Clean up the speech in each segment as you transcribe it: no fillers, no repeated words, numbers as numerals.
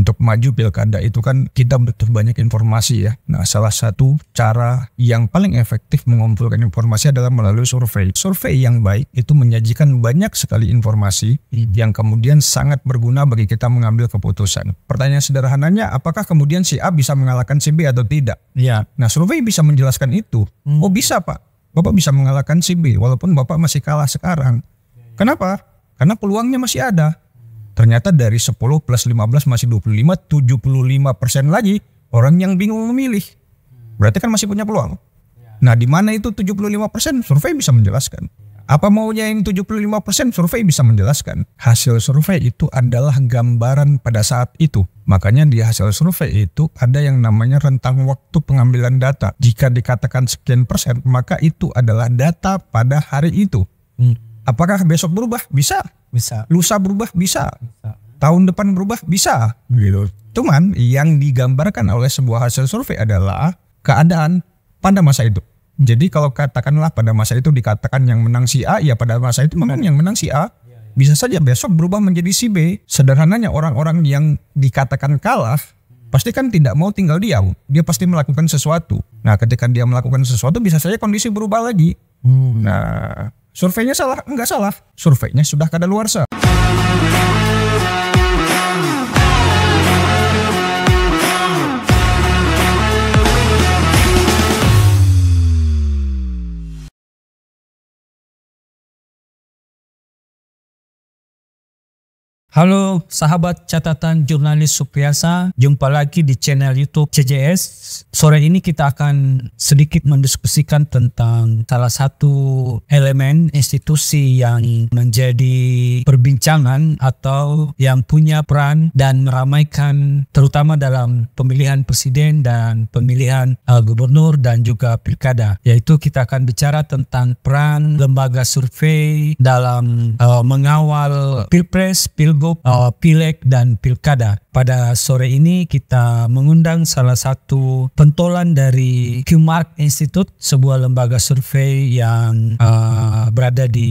untuk maju pilkada itu kan kita butuh banyak informasi ya. Nah, salah satu cara yang paling efektif mengumpulkan informasi adalah melalui survei. Survei yang baik itu menyajikan banyak sekali informasi yang kemudian sangat berguna bagi kita mengambil keputusan. Pertanyaan sederhananya, apakah kemudian si A bisa mengalahkan si B atau tidak? Ya. Nah, survei bisa menjelaskan itu. Oh, bisa Pak. Bapak bisa mengalahkan si B walaupun Bapak masih kalah sekarang. Kenapa? Karena peluangnya masih ada. Ternyata dari 10 plus 15 masih 25, 75% lagi orang yang bingung memilih. Berarti kan masih punya peluang. Nah, di mana itu 75%? Survei bisa menjelaskan. Apa maunya yang 75%? Survei bisa menjelaskan. Hasil survei itu adalah gambaran pada saat itu. Makanya di hasil survei itu ada yang namanya rentang waktu pengambilan data. Jika dikatakan sekian persen, maka itu adalah data pada hari itu. Apakah besok berubah? Bisa. Lusa berubah? Bisa. Tahun depan berubah? Bisa. Gitu. Cuman yang digambarkan oleh sebuah hasil survei adalah keadaan pada masa itu. Jadi kalau katakanlah pada masa itu dikatakan yang menang si A, ya pada masa itu memang yang menang si A. Bisa saja besok berubah menjadi si B. Sederhananya orang-orang yang dikatakan kalah pasti kan tidak mau tinggal diam. Dia pasti melakukan sesuatu. Nah, ketika dia melakukan sesuatu bisa saja kondisi berubah lagi. Nah, surveinya salah? Enggak salah. Surveinya sudah kadaluarsa. Halo sahabat catatan jurnalis Supriyasa, jumpa lagi di channel YouTube CJS. Sore ini kita akan sedikit mendiskusikan tentang salah satu elemen institusi yang menjadi perbincangan atau yang punya peran dan meramaikan terutama dalam pemilihan presiden dan pemilihan gubernur dan juga pilkada. Yaitu kita akan bicara tentang peran lembaga survei dalam mengawal pilpres, pilgub, pileg dan pilkada. Pada sore ini kita mengundang salah satu pentolan dari QMark Institute, sebuah lembaga survei yang berada di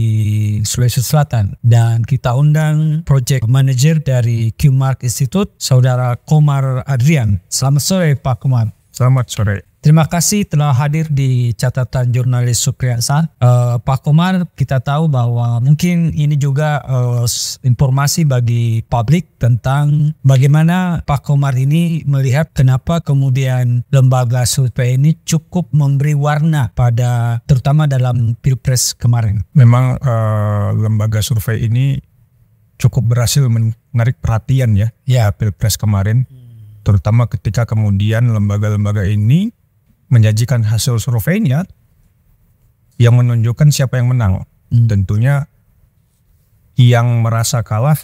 Sulawesi Selatan, dan kita undang project manager dari QMark Institute, Saudara Komar Adrian. Selamat sore Pak Komar. Selamat sore. Terima kasih telah hadir di catatan jurnalis Supriyasa. Pak Komar, kita tahu bahwa mungkin ini juga informasi bagi publik tentang bagaimana Pak Komar ini melihat kenapa kemudian lembaga survei ini cukup memberi warna pada terutama dalam pilpres kemarin. Memang lembaga survei ini cukup berhasil menarik perhatian ya pilpres kemarin. Terutama ketika kemudian lembaga-lembaga ini menyajikan hasil surveinya yang menunjukkan siapa yang menang. Tentunya yang merasa kalah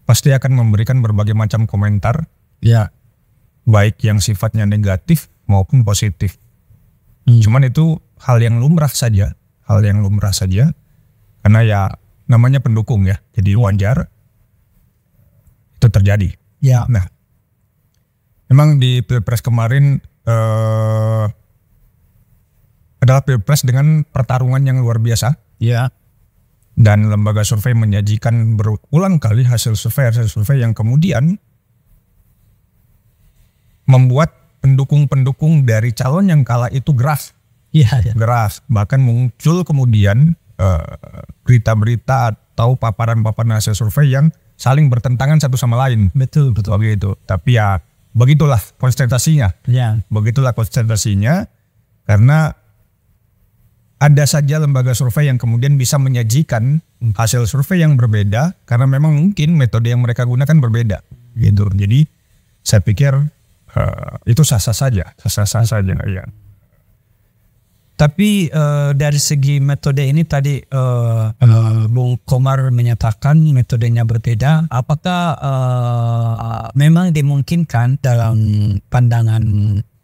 pasti akan memberikan berbagai macam komentar, baik yang sifatnya negatif maupun positif. Cuman itu hal yang lumrah saja, karena ya namanya pendukung ya, jadi wajar itu terjadi. Nah, memang di pilpres kemarin adalah pilpres dengan pertarungan yang luar biasa. Dan lembaga survei menyajikan berulang kali hasil survei yang kemudian membuat pendukung-pendukung dari calon yang kalah itu geras. Geras. Bahkan muncul kemudian berita-berita atau paparan-paparan hasil survei yang saling bertentangan satu sama lain. Betul. Begitu. Tapi ya begitulah konsentrasinya. Begitulah konsentrasinya, karena ada saja lembaga survei yang kemudian bisa menyajikan hasil survei yang berbeda karena memang mungkin metode yang mereka gunakan berbeda. Gitu. Jadi saya pikir itu sah-sah saja. Ya. Tapi dari segi metode ini tadi Bung Komar menyatakan metodenya berbeda. Apakah memang dimungkinkan dalam pandangan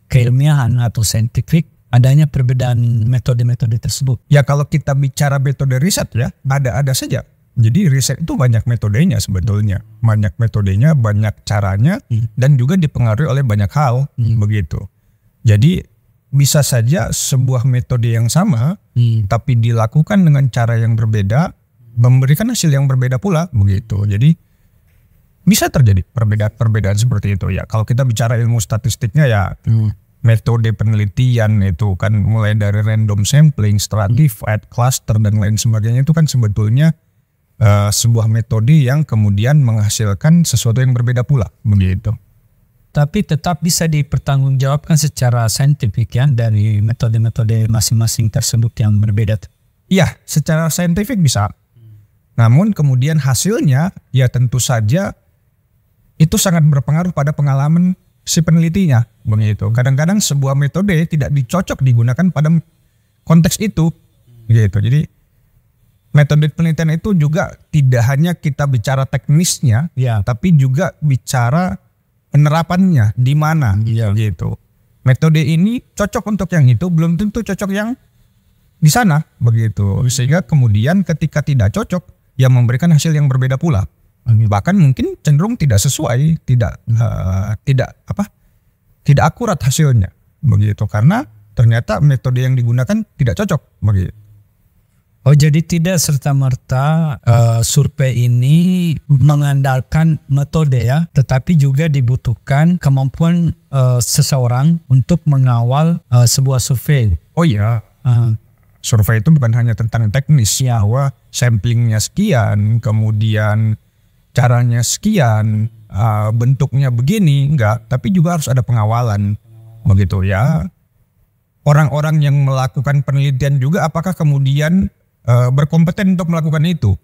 keilmiahan atau saintifik adanya perbedaan metode-metode tersebut? Ya, kalau kita bicara metode riset ya ada saja. Jadi riset itu banyak metodenya sebetulnya. Banyak metodenya, banyak caranya, dan juga dipengaruhi oleh banyak hal. Begitu. Jadi bisa saja sebuah metode yang sama, tapi dilakukan dengan cara yang berbeda, memberikan hasil yang berbeda pula, begitu. Jadi Bisa terjadi perbedaan-perbedaan seperti itu ya. Kalau kita bicara ilmu statistiknya ya metode penelitian itu kan mulai dari random sampling, stratified, cluster dan lain sebagainya itu kan sebetulnya sebuah metode yang kemudian menghasilkan sesuatu yang berbeda pula begitu. Tapi tetap bisa dipertanggungjawabkan secara saintifik ya dari metode-metode masing-masing tersebut yang berbeda. Iya, secara saintifik bisa. Namun kemudian hasilnya ya tentu saja itu sangat berpengaruh pada pengalaman si penelitinya begitu. Kadang-kadang sebuah metode tidak dicocok digunakan pada konteks itu gitu. Jadi metode penelitian itu juga tidak hanya kita bicara teknisnya Ya. tapi juga bicara penerapannya di mana gitu. Metode ini cocok untuk yang itu belum tentu cocok yang di sana begitu. Sehingga kemudian ketika tidak cocok ya memberikan hasil yang berbeda pula. Bahkan mungkin cenderung tidak sesuai, tidak akurat hasilnya begitu karena ternyata metode yang digunakan tidak cocok begitu. Oh, jadi tidak serta-merta survei ini mengandalkan metode ya, tetapi juga dibutuhkan kemampuan seseorang untuk mengawal sebuah survei. Oh iya, survei itu bukan hanya tentang teknis bahwa samplingnya sekian, kemudian caranya sekian, bentuknya begini, enggak, tapi juga harus ada pengawalan begitu ya. Orang-orang yang melakukan penelitian juga apakah kemudian berkompeten untuk melakukan itu.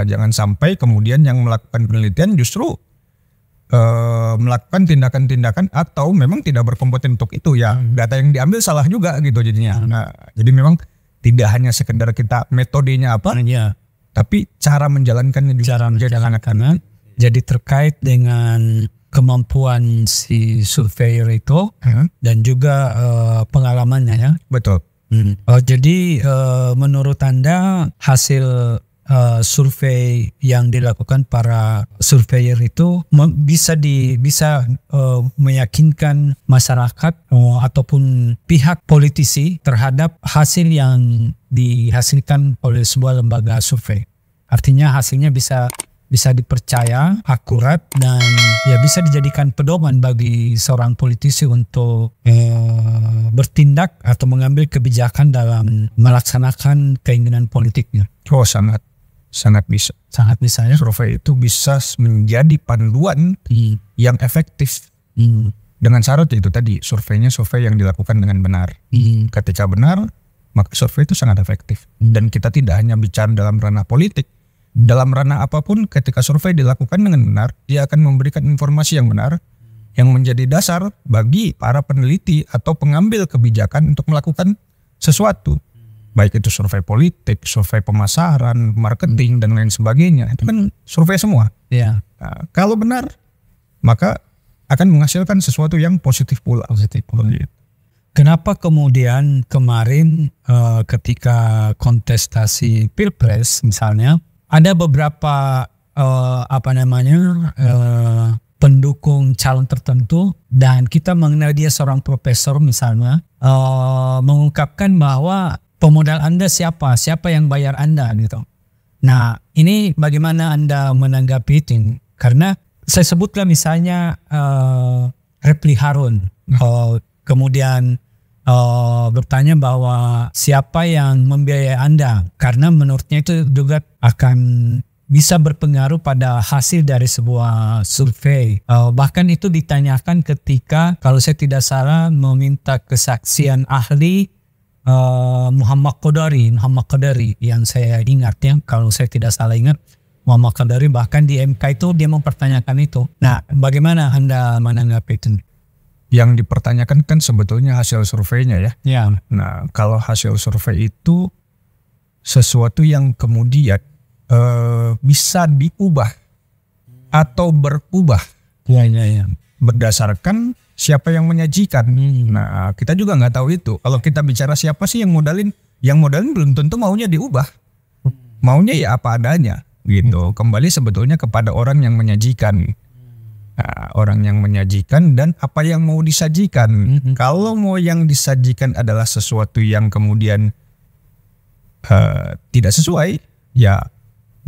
Jangan sampai kemudian yang melakukan penelitian justru melakukan tindakan-tindakan atau memang tidak berkompeten untuk itu ya. Data yang diambil salah juga gitu jadinya. Nah, jadi memang tidak hanya sekedar kita metodenya apa, tapi cara menjalankannya juga. Jadi terkait dengan kemampuan si surveyor itu dan juga pengalamannya ya. Betul. Jadi menurut Anda hasil survei yang dilakukan para surveyor itu bisa meyakinkan masyarakat ataupun pihak politisi terhadap hasil yang dihasilkan oleh sebuah lembaga survei. Artinya hasilnya bisa dipercaya, akurat, dan ya bisa dijadikan pedoman bagi seorang politisi untuk bertindak atau mengambil kebijakan dalam melaksanakan keinginan politiknya. Oh, sangat bisa. Sangat bisa ya. Survei itu bisa menjadi panduan yang efektif. Dengan syarat itu tadi, surveinya survei yang dilakukan dengan benar. Ketika benar, maka survei itu sangat efektif. Dan kita tidak hanya bicara dalam ranah politik. Dalam ranah apapun ketika survei dilakukan dengan benar, dia akan memberikan informasi yang benar yang menjadi dasar bagi para peneliti atau pengambil kebijakan untuk melakukan sesuatu. Baik itu survei politik, survei pemasaran, marketing, dan lain sebagainya. Itu kan survei semua. Ya. Nah, kalau benar, maka akan menghasilkan sesuatu yang positif pula. Kenapa kemudian kemarin ketika kontestasi Pilpres misalnya, ada beberapa pendukung calon tertentu dan kita mengenal dia seorang profesor misalnya mengungkapkan bahwa pemodal Anda siapa yang bayar Anda gitu. Nah, ini bagaimana Anda menanggapi itu? Karena saya sebutlah misalnya Repli Harun kemudian bertanya bahwa siapa yang membiayai Anda, karena menurutnya itu juga akan bisa berpengaruh pada hasil dari sebuah survei. Bahkan itu ditanyakan ketika kalau saya tidak salah meminta kesaksian ahli Muhammad Qadari yang saya ingat ya, kalau saya tidak salah ingat Muhammad Qadari bahkan di MK itu dia mempertanyakan itu. Nah, bagaimana Anda menanggapi itu? Yang dipertanyakan kan sebetulnya hasil surveinya ya. Ya. Nah, kalau hasil survei itu sesuatu yang kemudian bisa diubah atau berubah. Ya. Berdasarkan siapa yang menyajikan. Nah, kita juga nggak tahu itu. Kalau kita bicara siapa sih yang modalin belum tentu maunya diubah. Maunya ya apa adanya gitu. Kembali sebetulnya kepada orang yang menyajikan. Nah, orang yang menyajikan dan apa yang mau disajikan. Kalau mau yang disajikan adalah sesuatu yang kemudian tidak sesuai, ya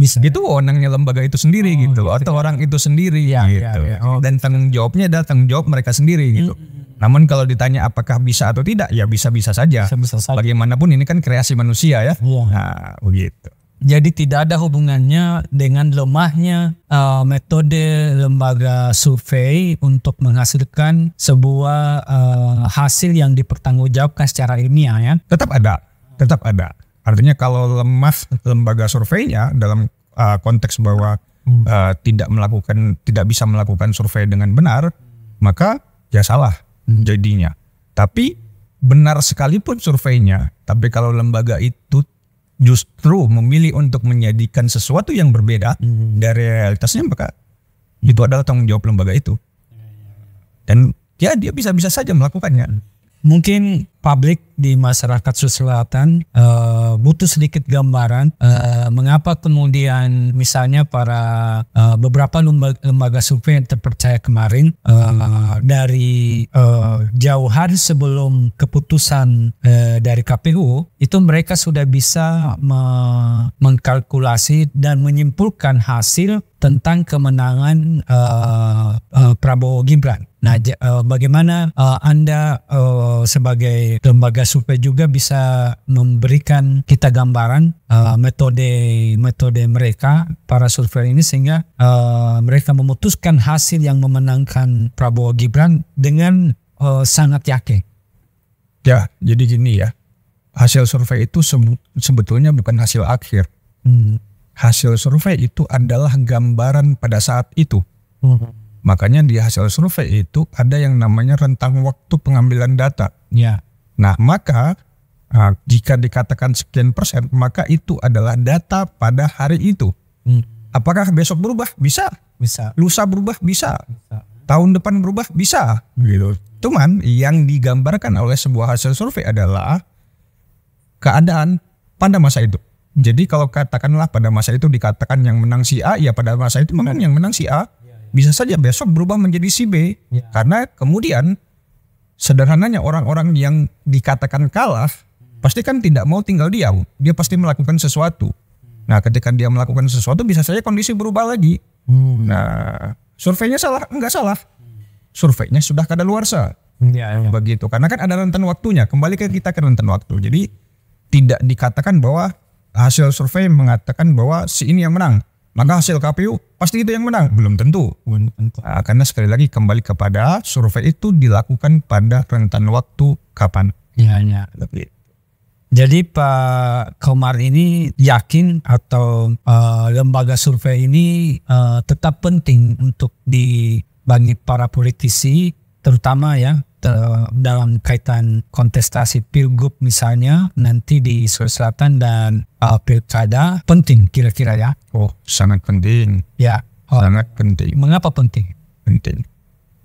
Bisa. Itu wewenangnya lembaga itu sendiri gitu loh, atau orang itu sendiri gitu. Dan tanggung jawabnya adalah tanggung jawab mereka sendiri gitu. Namun kalau ditanya apakah bisa atau tidak, ya bisa-bisa saja. Bagaimanapun ini kan kreasi manusia ya. Nah, begitu. Jadi tidak ada hubungannya dengan lemahnya metode lembaga survei untuk menghasilkan sebuah hasil yang dipertanggungjawabkan secara ilmiah ya. Tetap ada. Artinya kalau lemah lembaga surveinya dalam konteks bahwa tidak bisa melakukan survei dengan benar, maka ya salah jadinya. Tapi benar sekalipun surveinya, tapi kalau lembaga itu justru memilih untuk menjadikan sesuatu yang berbeda dari realitasnya, maka itu adalah tanggung jawab lembaga itu. Dan ya dia bisa-bisa saja melakukannya. Mungkin publik di masyarakat Sulawesi Selatan butuh sedikit gambaran mengapa kemudian misalnya para beberapa lembaga survei yang terpercaya kemarin dari jauh hari sebelum keputusan dari KPU itu mereka sudah bisa mengkalkulasi dan menyimpulkan hasil tentang kemenangan Prabowo Gibran. Nah, bagaimana Anda sebagai lembaga survei juga bisa memberikan kita gambaran metode mereka para survei ini sehingga mereka memutuskan hasil yang memenangkan Prabowo Gibran dengan sangat yakin. Ya, jadi gini ya. Hasil survei itu sebetulnya bukan hasil akhir. Hasil survei itu adalah gambaran pada saat itu. Makanya di hasil survei itu ada yang namanya rentang waktu pengambilan data. Ya. Nah, maka jika dikatakan sekian persen, maka itu adalah data pada hari itu. Apakah besok berubah? Bisa. Lusa berubah? Bisa. Tahun depan berubah? Bisa. Gitu. Cuman yang digambarkan oleh sebuah hasil survei adalah keadaan pada masa itu. Jadi kalau katakanlah pada masa itu dikatakan yang menang si A, ya pada masa itu memang yang menang si A. Bisa saja besok berubah menjadi si B. Karena kemudian sederhananya orang-orang yang dikatakan kalah pasti kan tidak mau tinggal diam. Dia pasti melakukan sesuatu. Nah, ketika dia melakukan sesuatu bisa saja kondisi berubah lagi. Nah, surveinya salah? Enggak salah. Surveinya sudah kadaluarsa. Begitu. Karena kan ada rentan waktunya. Kembali ke kita ke rentan waktu. Jadi tidak dikatakan bahwa hasil survei mengatakan bahwa si ini yang menang. Maka hasil KPU pasti itu yang menang. Belum tentu. Nah, karena sekali lagi kembali kepada survei itu dilakukan pada rentan waktu kapan. Ya. Jadi Pak Komar ini yakin atau lembaga survei ini tetap penting untuk bagi para politisi terutama ya dalam kaitan kontestasi pilgub misalnya nanti di Sulawesi Selatan dan pilkada penting kira-kira ya? Oh, sangat penting. Ya. Sangat penting. Mengapa penting? Penting.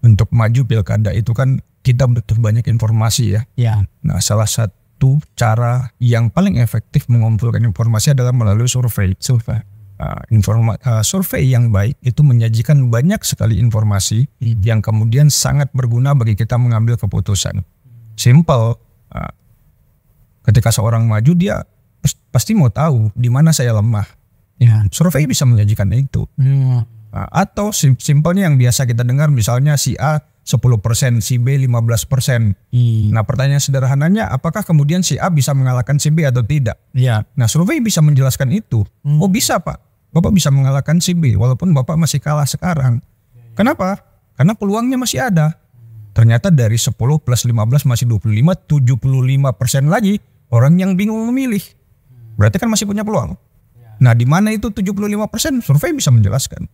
Untuk maju pilkada itu kan kita butuh banyak informasi ya. Ya. Nah, salah satu cara yang paling efektif mengumpulkan informasi adalah melalui survei. Survei yang baik itu menyajikan banyak sekali informasi yang kemudian sangat berguna bagi kita mengambil keputusan. Simple. Ketika seorang maju dia pasti mau tahu di mana saya lemah. Ya. Survei bisa menyajikan itu. Atau simpelnya yang biasa kita dengar misalnya si A 10%, si B 15%. Nah, pertanyaan sederhananya apakah kemudian si A bisa mengalahkan si B atau tidak? Ya. Nah, survei bisa menjelaskan itu. Oh, bisa Pak. Bapak bisa mengalahkan si B walaupun Bapak masih kalah sekarang. Kenapa? Karena peluangnya masih ada. Ternyata dari 10 plus 15 masih 25, 75% lagi orang yang bingung memilih. Berarti kan masih punya peluang. Nah, di mana itu 75%? Survei bisa menjelaskan.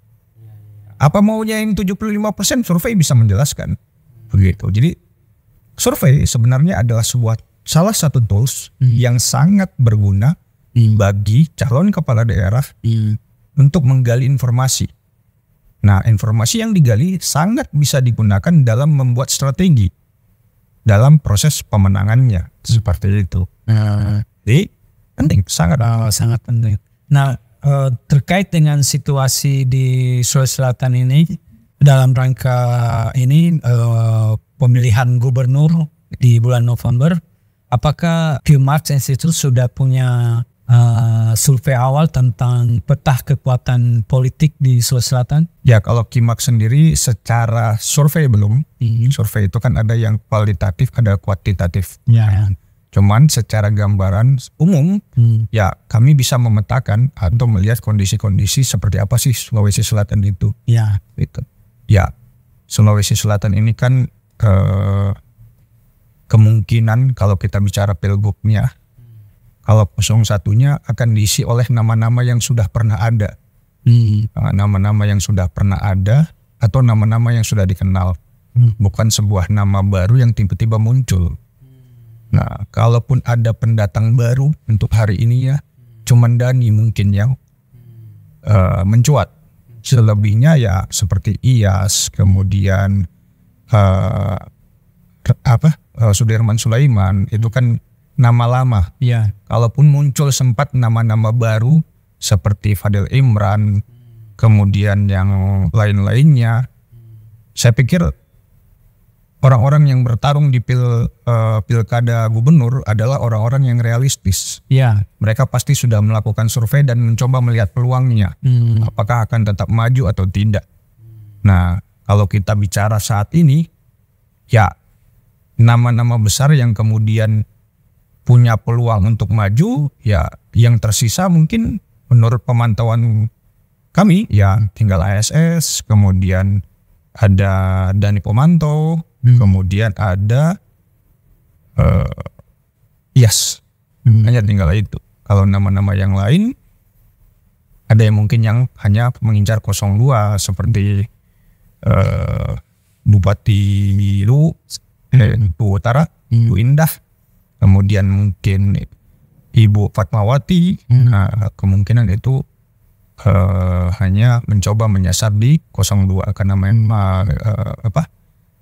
Apa maunya yang 75%? Survei bisa menjelaskan. Begitu. Jadi survei sebenarnya adalah salah satu tools yang sangat berguna bagi calon kepala daerah untuk menggali informasi. Nah, informasi yang digali sangat bisa digunakan dalam membuat strategi dalam proses pemenangannya. Seperti itu. Jadi penting, sangat penting. Nah, terkait dengan situasi di Sulawesi Selatan ini dalam rangka ini pemilihan gubernur di bulan November, apakah Pew Marks Institute sudah punya survei awal tentang peta kekuatan politik di Sulawesi Selatan? Ya, kalau KIMAK sendiri secara survei belum. Survei itu kan ada yang kualitatif, ada kuantitatif. Ya. Cuman secara gambaran umum, ya kami bisa memetakan atau melihat kondisi-kondisi seperti apa sih Sulawesi Selatan itu. Ya. Gitu. Ya, Sulawesi Selatan ini kan kemungkinan kalau kita bicara pilgubnya, kalau 01-nya akan diisi oleh nama-nama yang sudah pernah ada. Nama-nama yang sudah pernah ada atau nama-nama yang sudah dikenal. Bukan sebuah nama baru yang tiba-tiba muncul. Nah, kalaupun ada pendatang baru untuk hari ini ya, cuman Dani mungkin yang mencuat. Selebihnya ya seperti Iyas, kemudian Sudirman Sulaiman, itu kan nama lama. Ya. Kalaupun muncul sempat nama-nama baru seperti Fadil Imran, kemudian yang lain-lainnya, saya pikir orang-orang yang bertarung di pilkada gubernur adalah orang-orang yang realistis. Ya. Mereka pasti sudah melakukan survei dan mencoba melihat peluangnya, apakah akan tetap maju atau tidak. Nah, kalau kita bicara saat ini, ya nama-nama besar yang kemudian punya peluang untuk maju, ya yang tersisa mungkin menurut pemantauan kami ya tinggal ASS, kemudian ada Dani Pomanto, kemudian ada Iyas, hanya tinggal itu. Kalau nama-nama yang lain ada yang mungkin yang hanya mengincar 02 seperti Bupati Lu Utara, Bu Indah, kemudian mungkin Ibu Fatmawati. Nah, kemungkinan itu hanya mencoba menyasar di 02 karena memang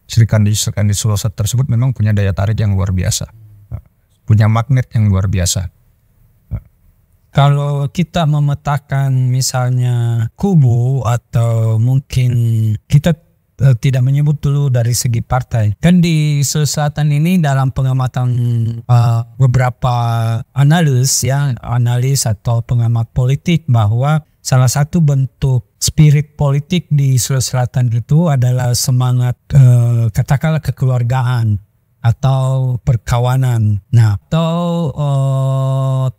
Serikandi Sulawesi tersebut memang punya daya tarik yang luar biasa, punya magnet yang luar biasa. Kalau kita memetakan misalnya kubu atau mungkin kita tidak menyebut dulu dari segi partai. Kan di Sulawesi Selatan ini dalam pengamatan beberapa analis atau pengamat politik bahwa salah satu bentuk spirit politik di Sulawesi Selatan itu adalah semangat katakanlah kekeluargaan atau perkawanan. Nah, atau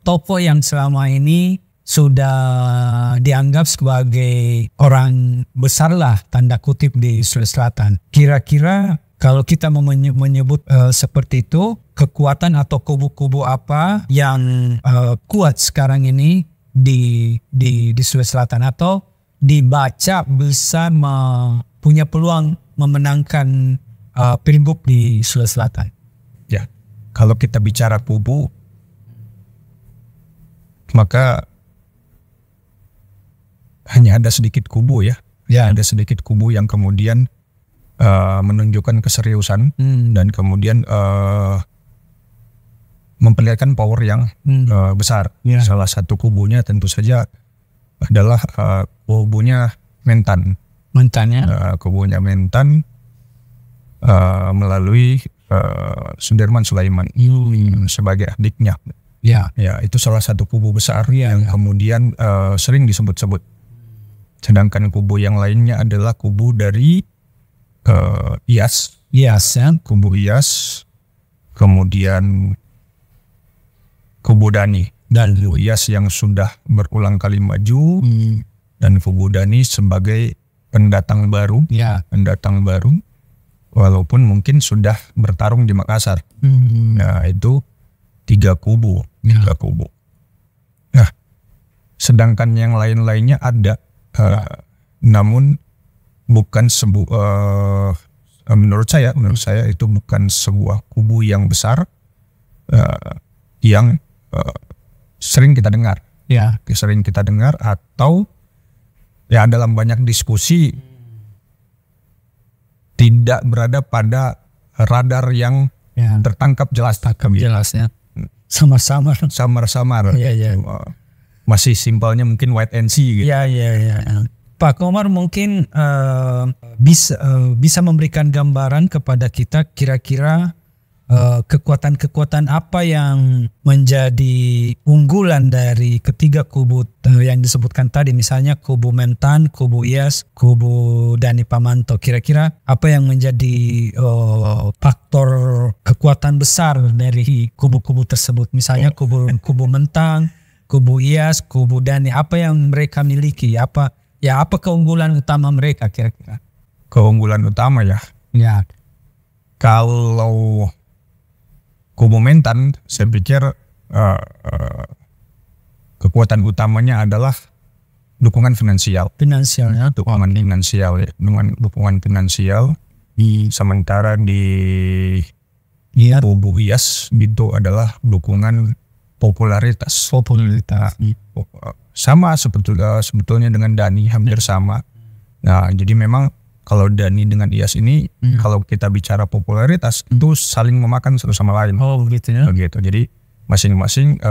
tokoh yang selama ini sudah dianggap sebagai orang besar lah tanda kutip di Sulawesi Selatan. Kira-kira kalau kita mau menyebut seperti itu, kekuatan atau kubu-kubu apa yang kuat sekarang ini di Sulawesi Selatan atau dibaca bisa punya peluang memenangkan pilgub di Sulawesi Selatan? Ya, kalau kita bicara kubu, maka hanya ada sedikit kubu ya. Ada sedikit kubu yang kemudian menunjukkan keseriusan dan kemudian memperlihatkan power yang besar. Salah satu kubunya tentu saja adalah kubunya Mentan. Kubunya Mentan melalui Sudirman Sulaiman sebagai adiknya. Ya, itu salah satu kubu besar yang kemudian sering disebut-sebut. Sedangkan kubu yang lainnya adalah kubu dari Iyas. Kubu Iyas, kemudian kubu Dani. Kubu Iyas yang sudah berulang kali maju, dan kubu Dani sebagai pendatang baru. Pendatang baru, walaupun mungkin sudah bertarung di Makassar. Nah, itu tiga kubu. Nah, sedangkan yang lain-lainnya ada. Namun bukan menurut saya itu bukan sebuah kubu yang besar yang sering kita dengar. Sering kita dengar atau ya dalam banyak diskusi tidak berada pada radar yang tertangkap jelas. Samar-samar. Masih simpelnya mungkin wait and see gitu. Pak Komar mungkin bisa memberikan gambaran kepada kita kira-kira kekuatan-kekuatan apa yang menjadi unggulan dari ketiga kubu yang disebutkan tadi, misalnya kubu Mentan, kubu IAS, kubu Dani Pamanto. Kira-kira apa yang menjadi faktor kekuatan besar dari kubu-kubu tersebut? Misalnya kubu Mentan, kubu IAS, kubu Dani, apa yang mereka miliki? Apa keunggulan utama mereka kira-kira? Keunggulan utama ya. Ya. Kalau kubu Mentan, saya pikir kekuatan utamanya adalah dukungan finansial. Finansialnya. Dukungan finansial ya. Dukungan finansial. Sementara di kubu IAS itu adalah dukungan popularitas. Sama sebetulnya dengan Dani, hampir sama. Nah, jadi memang kalau Dani dengan IAS ini, kalau kita bicara popularitas, itu saling memakan satu sama lain. Oh begitu ya. Begitu. Jadi masing-masing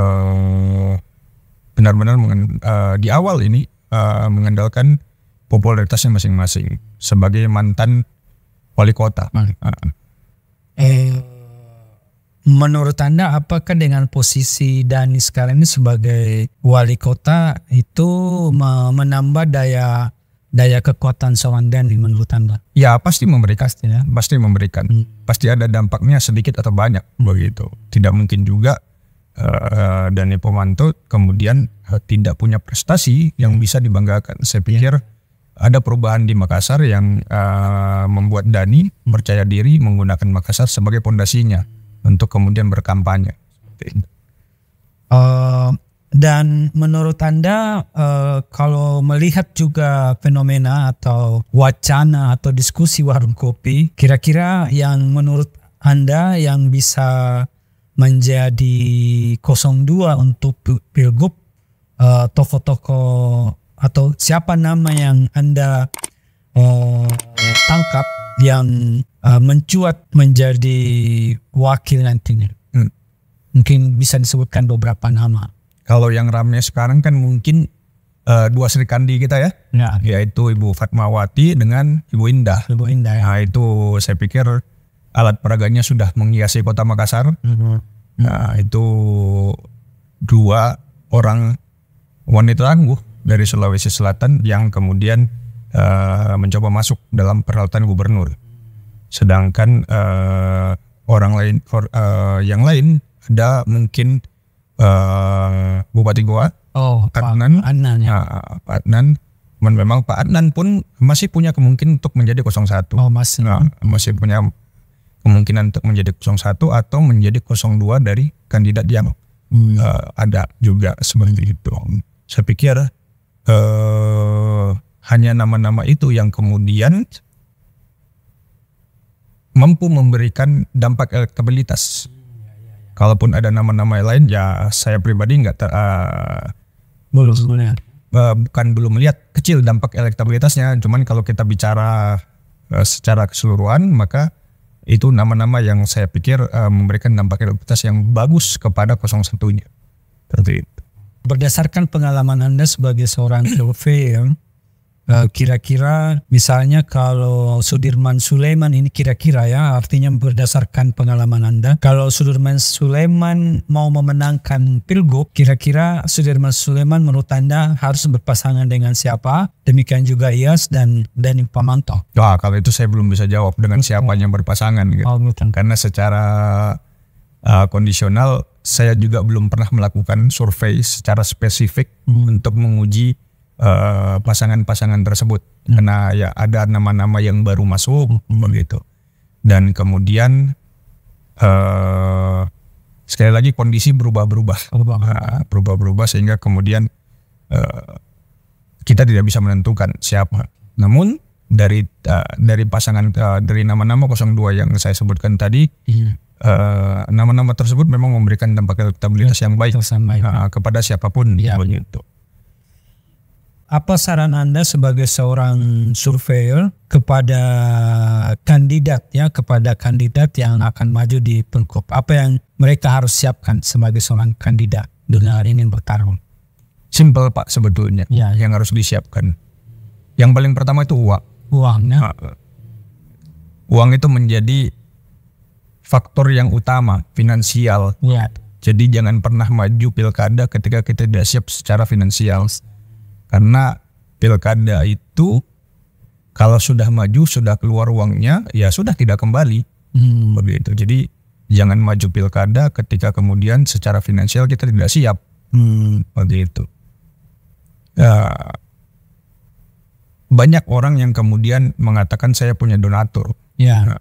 benar-benar di awal ini mengandalkan popularitasnya masing-masing sebagai mantan wali kota. Menurut Anda, apakah dengan posisi Dani sekarang ini sebagai wali kota itu menambah daya kekuatan seorang Dani menurut Anda? Ya pasti memberikan. Pasti memberikan. Pasti ada dampaknya sedikit atau banyak begitu. Tidak mungkin juga Dani Pamanto kemudian tidak punya prestasi yang bisa dibanggakan. Saya pikir ada perubahan di Makassar yang membuat Dani percaya diri menggunakan Makassar sebagai pondasinya untuk kemudian berkampanye. Dan menurut Anda kalau melihat juga fenomena atau wacana atau diskusi warung kopi, kira-kira yang menurut Anda yang bisa menjadi 02 untuk Pilgub, tokoh-tokoh atau siapa nama yang Anda tangkap yang mencuat menjadi wakil nantinya? Mungkin bisa disebutkan beberapa nama. Kalau yang ramai sekarang kan mungkin dua Sri Kandi kita ya, yaitu Ibu Fatmawati dengan Ibu Indah. Nah itu saya pikir alat peraganya sudah menghiasi kota Makassar. Nah itu dua orang wanita tangguh dari Sulawesi Selatan yang kemudian mencoba masuk dalam perhelatan gubernur. Sedangkan orang lain yang lain ada mungkin Bupati Goa, Pak Adnan. Pak Adnan, memang Pak Adnan pun masih punya kemungkinan untuk menjadi 01. Masih punya kemungkinan untuk menjadi 01 atau menjadi 02 dari kandidat yang ada juga seperti itu. Saya pikir hanya nama-nama itu yang kemudian mampu memberikan dampak elektabilitas. Kalaupun ada nama-nama lain, ya saya pribadi bukan belum melihat kecil dampak elektabilitasnya. Cuman kalau kita bicara secara keseluruhan, maka itu nama-nama yang saya pikir memberikan dampak elektabilitas yang bagus kepada 01-nya. Seperti itu. Berdasarkan pengalaman Anda sebagai seorang surveyor, kira-kira misalnya kalau Sudirman Sulaiman ini kira-kira ya, artinya berdasarkan pengalaman Anda, kalau Sudirman Sulaiman mau memenangkan Pilgub, kira-kira Sudirman Sulaiman menurut Anda harus berpasangan dengan siapa? Demikian juga IAS dan Dani Pamanto. Kalau itu saya belum bisa jawab dengan siapa yang berpasangan gitu. Karena secara kondisional saya juga belum pernah melakukan survei secara spesifik untuk menguji pasangan-pasangan tersebut, karena ya ada nama-nama yang baru masuk begitu, dan kemudian sekali lagi kondisi berubah-berubah sehingga kemudian kita tidak bisa menentukan siapa. Namun dari pasangan dari nama-nama 02 yang saya sebutkan tadi, nama-nama tersebut memang memberikan dampak elektabilitas yang baik kepada siapapun begitu. Apa saran Anda sebagai seorang surveyor kepada kandidat yang akan maju di Pilgub? Apa yang mereka harus siapkan sebagai seorang kandidat dengan ingin bertarung? Simpel Pak sebetulnya yang harus disiapkan. Yang paling pertama itu uang. Uangnya? Uang itu menjadi faktor yang utama, finansial. Ya. Jadi jangan pernah maju pilkada ketika kita tidak siap secara finansial. Karena pilkada itu kalau sudah maju, sudah keluar uangnya, ya sudah tidak kembali. Begitu. Jadi jangan maju pilkada ketika kemudian secara finansial kita tidak siap. Begitu. Banyak orang yang kemudian mengatakan saya punya donatur. Ya.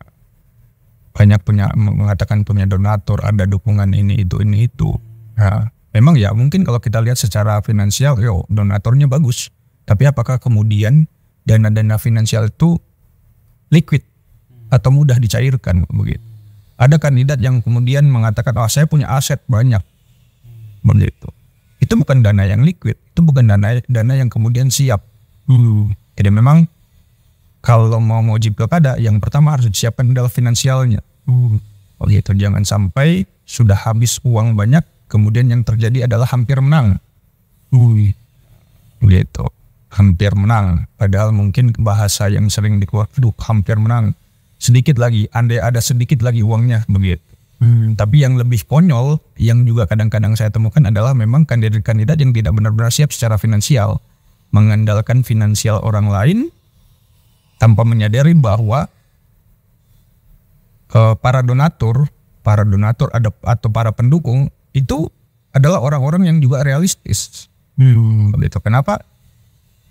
Banyak mengatakan punya donatur, ada dukungan ini itu. Nah, memang ya mungkin kalau kita lihat secara finansial, donaturnya bagus. Tapi apakah kemudian dana-dana finansial itu liquid atau mudah dicairkan begitu? Ada kandidat yang kemudian mengatakan, saya punya aset banyak, begitu. Itu bukan dana yang liquid, itu bukan dana yang kemudian siap. Jadi memang kalau mau uji pilkada, yang pertama harus disiapkan adalah finansialnya. Begitu, jangan sampai sudah habis uang banyak, kemudian yang terjadi adalah hampir menang. Begitu, hampir menang. Padahal mungkin bahasa yang sering dikeluarkan, hampir menang. Sedikit lagi, andai ada sedikit lagi uangnya, begitu. Tapi yang lebih konyol, yang juga kadang-kadang saya temukan adalah memang kandidat-kandidat yang tidak benar-benar siap secara finansial, mengandalkan finansial orang lain tanpa menyadari bahwa para donatur atau para pendukung itu adalah orang-orang yang juga realistis. Begitu. Kenapa?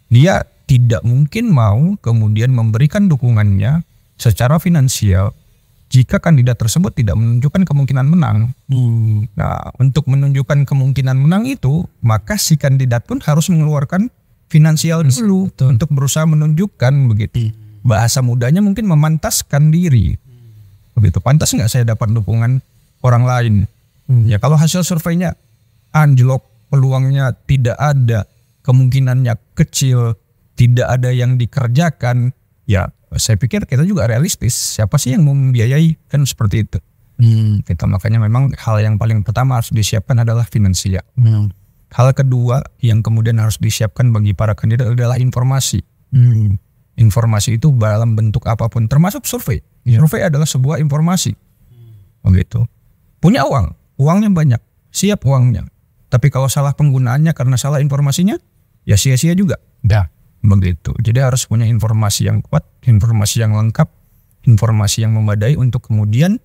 Dia tidak mungkin mau kemudian memberikan dukungannya secara finansial jika kandidat tersebut tidak menunjukkan kemungkinan menang. Nah, untuk menunjukkan kemungkinan menang itu, maka si kandidat pun harus mengeluarkan finansial dulu untuk berusaha menunjukkan begitu. Bahasa mudanya mungkin memantaskan diri. Begitu, pantas nggak saya dapat dukungan orang lain? Ya kalau hasil surveinya anjlok, peluangnya tidak ada, kemungkinannya kecil, tidak ada yang dikerjakan, ya saya pikir kita juga realistis. Siapa sih yang mau membiayai? Kan seperti itu. Kita makanya memang hal yang paling pertama harus disiapkan adalah finansial. Hal kedua yang kemudian harus disiapkan bagi para kandidat adalah informasi. Informasi itu dalam bentuk apapun, termasuk survei. Survei adalah sebuah informasi. Begitu. Punya uangnya banyak, siap uangnya. Tapi kalau salah penggunaannya karena salah informasinya, ya sia-sia juga. Begitu. Jadi harus punya informasi yang kuat, informasi yang lengkap, informasi yang memadai untuk kemudian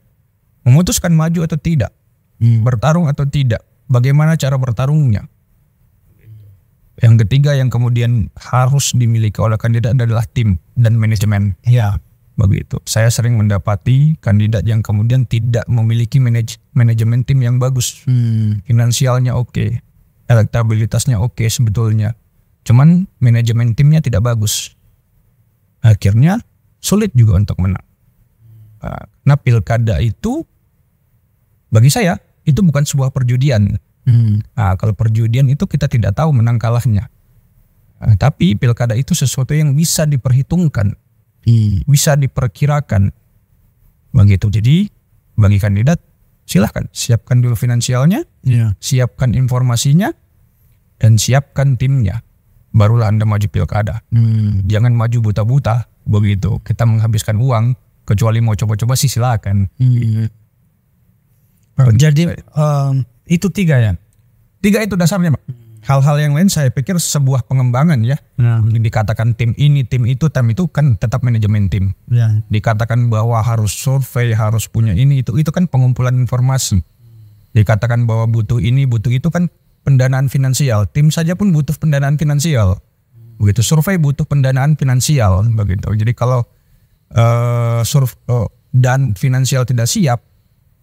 memutuskan maju atau tidak, bertarung atau tidak, bagaimana cara bertarungnya. Yang ketiga yang kemudian harus dimiliki oleh kandidat adalah tim dan manajemen. Begitu. Saya sering mendapati kandidat yang kemudian tidak memiliki manajemen tim yang bagus. Finansialnya oke, elektabilitasnya oke sebetulnya. Cuman manajemen timnya tidak bagus. Akhirnya sulit juga untuk menang. Nah, pilkada itu bagi saya itu bukan sebuah perjudian. Nah, kalau perjudian itu kita tidak tahu menang kalahnya. Tapi pilkada itu sesuatu yang bisa diperhitungkan, bisa diperkirakan. Begitu. Jadi bagi kandidat silahkan siapkan dulu finansialnya, siapkan informasinya, dan siapkan timnya. Barulah Anda maju pilkada. Jangan maju buta-buta. Begitu. Kita menghabiskan uang, kecuali mau coba-coba sih silakan. Jadi itu 3 ya? 3 itu dasarnya, Pak. Hal-hal yang lain saya pikir sebuah pengembangan ya. Dikatakan tim ini, tim itu kan tetap manajemen tim. Dikatakan bahwa harus survei, harus punya ini, itu kan pengumpulan informasi. Dikatakan bahwa butuh ini, butuh itu kan pendanaan finansial. Tim saja pun butuh pendanaan finansial. Begitu, survei butuh pendanaan finansial. Begitu. Jadi kalau dan finansial tidak siap,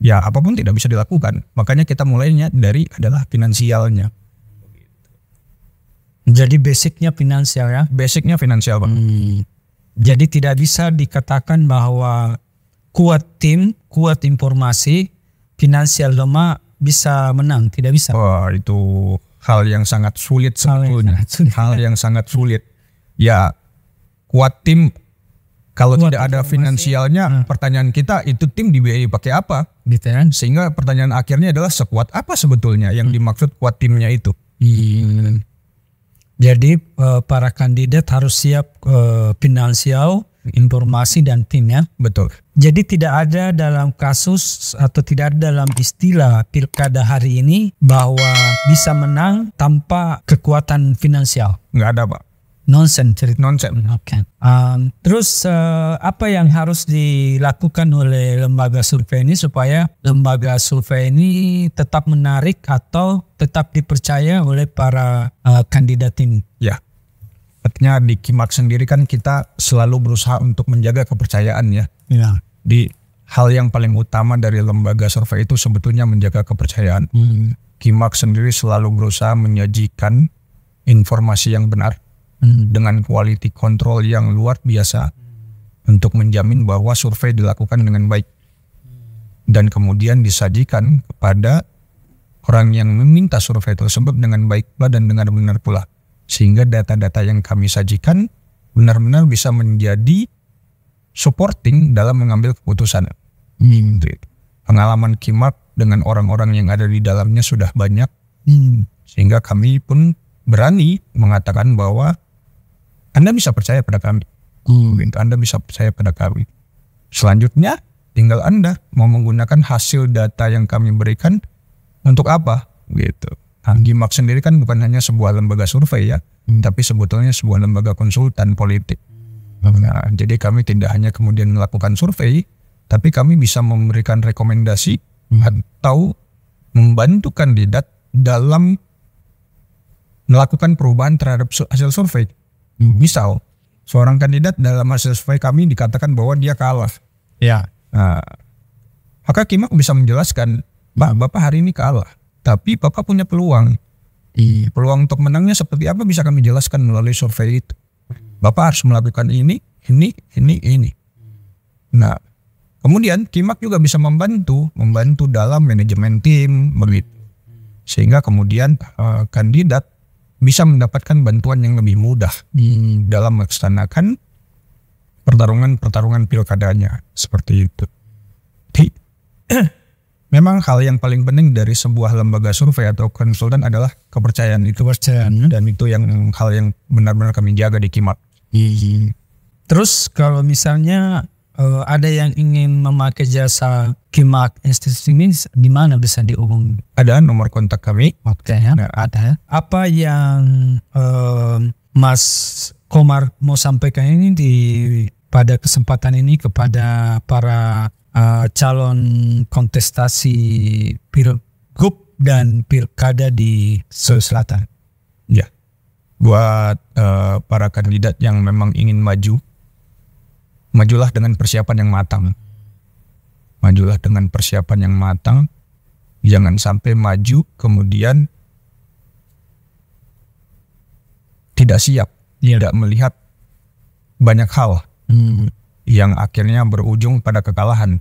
ya apapun tidak bisa dilakukan. Makanya kita mulainya dari adalah finansialnya. Jadi basicnya finansial ya? Basicnya finansial, Pak. Jadi tidak bisa dikatakan bahwa kuat tim, kuat informasi, finansial lemah bisa menang, tidak bisa. Wah, itu hal yang sangat sulit sebetulnya. Hal yang sangat sulit. Ya, kuat tim kalau kuat tidak ada finansialnya, pertanyaan kita itu tim dibiayai pakai apa? Gitu kan? Sehingga pertanyaan akhirnya adalah sekuat apa sebetulnya yang dimaksud kuat timnya itu. Jadi para kandidat harus siap finansial, informasi dan tim ya. Betul. Jadi tidak ada dalam kasus atau tidak ada dalam istilah pilkada hari ini bahwa bisa menang tanpa kekuatan finansial. Nggak ada Pak. Nonsen cerita. Nonsen. Oke. Terus apa yang harus dilakukan oleh lembaga survei ini supaya lembaga survei ini tetap menarik atau tetap dipercaya oleh para kandidat ini? Ya. Artinya di KIMAK sendiri kan kita selalu berusaha untuk menjaga kepercayaan ya. Ya. Di hal yang paling utama dari lembaga survei itu sebetulnya menjaga kepercayaan. KIMAK sendiri selalu berusaha menyajikan informasi yang benar dengan quality control yang luar biasa untuk menjamin bahwa survei dilakukan dengan baik dan kemudian disajikan kepada orang yang meminta survei tersebut dengan baik pula dan dengan benar pula, sehingga data-data yang kami sajikan benar-benar bisa menjadi supporting dalam mengambil keputusan. Pengalaman KIMAK dengan orang-orang yang ada di dalamnya sudah banyak, sehingga kami pun berani mengatakan bahwa Anda bisa percaya pada kami. Anda bisa percaya pada kami. Selanjutnya tinggal Anda mau menggunakan hasil data yang kami berikan untuk apa gitu. KIMAK sendiri kan bukan hanya sebuah lembaga survei ya, tapi sebetulnya sebuah lembaga konsultan politik. Nah, jadi kami tidak hanya kemudian melakukan survei, tapi kami bisa memberikan rekomendasi atau membantu kandidat dalam melakukan perubahan terhadap hasil survei. Misal, seorang kandidat dalam hasil survei kami dikatakan bahwa dia kalah. Ya. Nah, maka KIMAK bisa menjelaskan, Bapak hari ini kalah, tapi Bapak punya peluang. Peluang untuk menangnya seperti apa bisa kami jelaskan melalui survei itu. Bapak harus melakukan ini. Nah, kemudian KIMAK juga bisa membantu dalam manajemen tim begitu. Sehingga kemudian kandidat bisa mendapatkan bantuan yang lebih mudah dalam melaksanakan pertarungan pilkadanya seperti itu. Jadi, memang hal yang paling penting dari sebuah lembaga survei atau konsultan adalah kepercayaan itu. Dan itu yang hal yang benar-benar kami jaga di KIMAK. Terus kalau misalnya ada yang ingin memakai jasa KIMAK Institute ini, di mana bisa dihubungi? Ada nomor kontak kami. Oke ya, ada. Apa yang Mas Komar mau sampaikan ini pada kesempatan ini kepada para calon kontestasi Pilgub dan Pilkada di Sulawesi Selatan? Ya, buat para kandidat yang memang ingin maju, majulah dengan persiapan yang matang. Majulah dengan persiapan yang matang. Jangan sampai maju kemudian tidak siap, tidak melihat banyak hal yang akhirnya berujung pada kekalahan.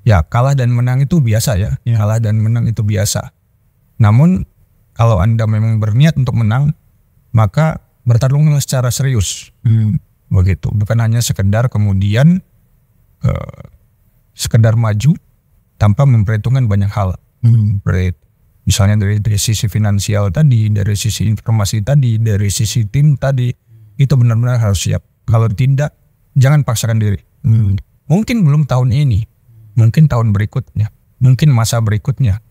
Ya, kalah dan menang itu biasa ya. Kalah dan menang itu biasa. Namun kalau Anda memang berniat untuk menang, maka bertarunglah secara serius. Begitu, bukan hanya sekedar kemudian sekedar maju tanpa memperhitungkan banyak hal. Misalnya dari sisi finansial tadi, dari sisi informasi tadi, dari sisi tim tadi, itu benar-benar harus siap. Kalau tidak, jangan paksakan diri. Mungkin belum tahun ini, mungkin tahun berikutnya, mungkin masa berikutnya.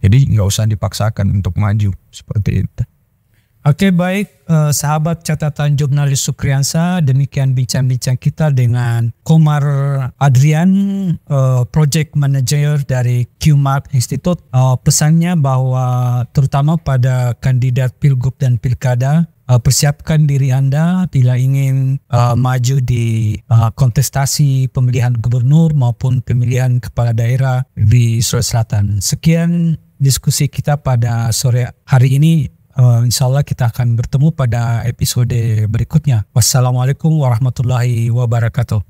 Jadi nggak usah dipaksakan untuk maju seperti itu. Oke, baik sahabat catatan jurnalis Sukriansa, demikian bincang-bincang kita dengan Komar Adrian, Project Manager dari KIMAK Institute. Pesannya bahwa terutama pada kandidat Pilgub dan Pilkada, persiapkan diri Anda bila ingin maju di kontestasi pemilihan gubernur maupun pemilihan kepala daerah di Sulawesi Selatan. Sekian diskusi kita pada sore hari ini. Insya Allah kita akan bertemu pada episode berikutnya. Wassalamualaikum warahmatullahi wabarakatuh.